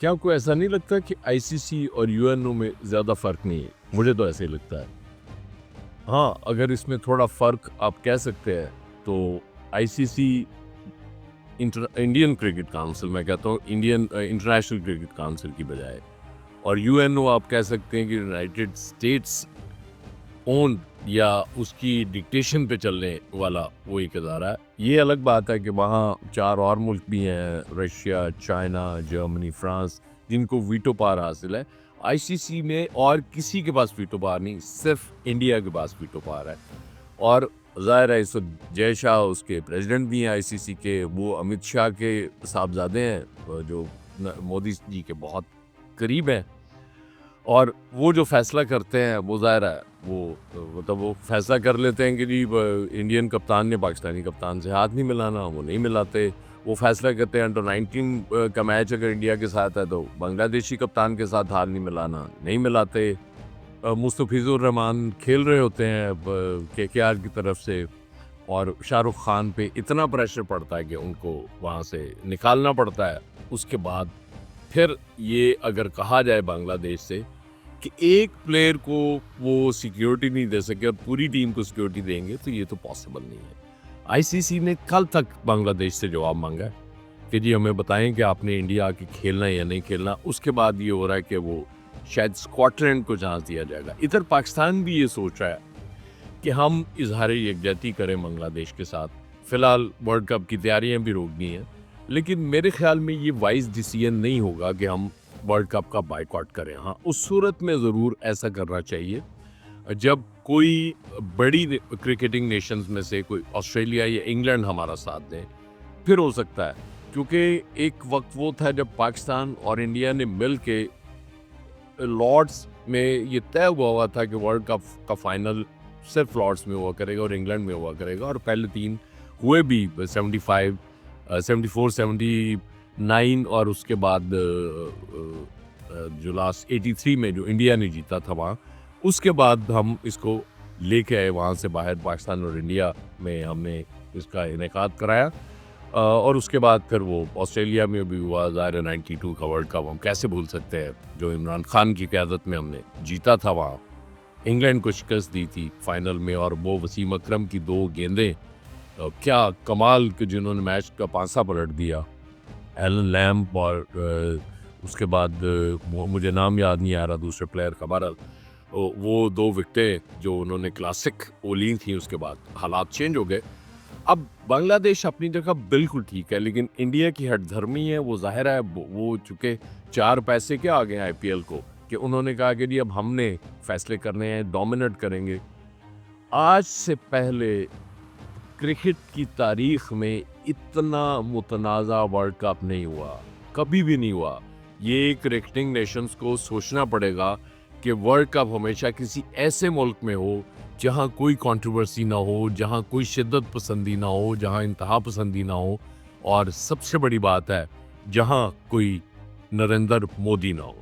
क्या आपको ऐसा नहीं लगता कि आईसीसी और यूएनओ में ज़्यादा फ़र्क नहीं है? मुझे तो ऐसे ही लगता है। हाँ, अगर इसमें थोड़ा फ़र्क आप कह सकते हैं तो आईसीसी इंडियन क्रिकेट काउंसिल, मैं कहता हूँ इंडियन इंटरनेशनल क्रिकेट काउंसिल की बजाय, और यूएनओ आप कह सकते हैं कि यूनाइटेड स्टेट्स ओन या उसकी डिक्टेशन पे चलने वाला वो एक इदारा है। ये अलग बात है कि वहाँ 4 और मुल्क भी हैं, रशिया, चाइना, जर्मनी, फ्रांस, जिनको वीटो पावर हासिल है। आईसीसी में और किसी के पास वीटो पावर नहीं, सिर्फ इंडिया के पास वीटो पावर है। और ज़ाहिर है इस वक्त जय शाह उसके प्रेसिडेंट भी हैं आईसीसी के, वो अमित शाह के साहबजादे हैं, जो मोदी जी के बहुत करीब हैं। और वो जो फैसला करते हैं वो ज़ाहिर है वो मतलब वो फैसला कर लेते हैं कि जी इंडियन कप्तान ने पाकिस्तानी कप्तान से हाथ नहीं मिलाना, वो नहीं मिलाते। वो फैसला करते हैं अंडर 19 का मैच अगर इंडिया के साथ है तो बांग्लादेशी कप्तान के साथ हाथ नहीं मिलाना, नहीं मिलाते। मुस्तफ़िज़ुर रहमान खेल रहे होते हैं केकेआर की तरफ से, और शाहरुख खान पे इतना प्रेशर पड़ता है कि उनको वहाँ से निकालना पड़ता है। उसके बाद फिर ये अगर कहा जाए बांग्लादेश से कि एक प्लेयर को वो सिक्योरिटी नहीं दे सके और पूरी टीम को सिक्योरिटी देंगे, तो ये तो पॉसिबल नहीं है। आईसीसी ने कल तक बांग्लादेश से जवाब मांगा है कि जी हमें बताएं कि आपने इंडिया आके खेलना है या नहीं खेलना। उसके बाद ये हो रहा है कि वो शायद स्कॉटलैंड को चांस दिया जाएगा। इधर पाकिस्तान भी ये सोच रहा है कि हम इजहार यकजहती करें बांग्लादेश के साथ। फिलहाल वर्ल्ड कप की तैयारियां भी रोक दी हैं, लेकिन मेरे ख्याल में ये वाइज डिसीजन नहीं होगा कि हम वर्ल्ड कप का बायकॉट करें। हाँ, उस सूरत में ज़रूर ऐसा करना चाहिए जब कोई बड़ी क्रिकेटिंग नेशंस में से कोई ऑस्ट्रेलिया या इंग्लैंड हमारा साथ दें, फिर हो सकता है। क्योंकि एक वक्त वो था जब पाकिस्तान और इंडिया ने मिल के लॉर्ड्स में ये तय हुआ था कि वर्ल्ड कप का फाइनल सिर्फ लॉर्ड्स में हुआ करेगा और इंग्लैंड में हुआ करेगा, और पहले 3 हुए भी 75, 74, 79, और उसके बाद जो लास्ट 83 में जो इंडिया ने जीता था वहाँ, उसके बाद हम इसको लेके आए वहाँ से बाहर। पाकिस्तान और इंडिया में हमने इसका इनेकाद कराया, और उसके बाद फिर वो ऑस्ट्रेलिया में भी हुआ। ज़ाहिर है 92 का वर्ल्ड कप हम कैसे भूल सकते हैं, जो इमरान खान की क़यादत में हमने जीता था वहाँ। इंग्लैंड को शिकस्त दी थी फाइनल में, और वो वसीम अकरम की 2 गेंदें क्या कमाल के, जिन्होंने मैच का पासा पलट दिया। एलन लैम्प और उसके बाद मुझे नाम याद नहीं आ रहा दूसरे प्लेयर का, बहरहाल वो 2 विकेटें जो उन्होंने क्लासिक वो ली थी, उसके बाद हालात चेंज हो गए। अब बांग्लादेश अपनी जगह बिल्कुल ठीक है, लेकिन इंडिया की हठधर्मी है वो ज़ाहिर है। वो चूँकि 4 पैसे के आ गए आईपीएल को, कि उन्होंने कहा कि जी अब हमने फैसले करने हैं, डोमिनेट करेंगे। आज से पहले क्रिकेट की तारीख में इतना मुतनाज़ा वर्ल्ड कप नहीं हुआ, कभी भी नहीं हुआ। ये क्रिकेटिंग नेशंस को सोचना पड़ेगा कि वर्ल्ड कप हमेशा किसी ऐसे मुल्क में हो जहाँ कोई कंट्रोवर्सी ना हो, जहाँ कोई शिद्दत पसंदी ना हो, जहाँ इंतहा पसंदी ना हो, और सबसे बड़ी बात है जहाँ कोई नरेंद्र मोदी ना हो।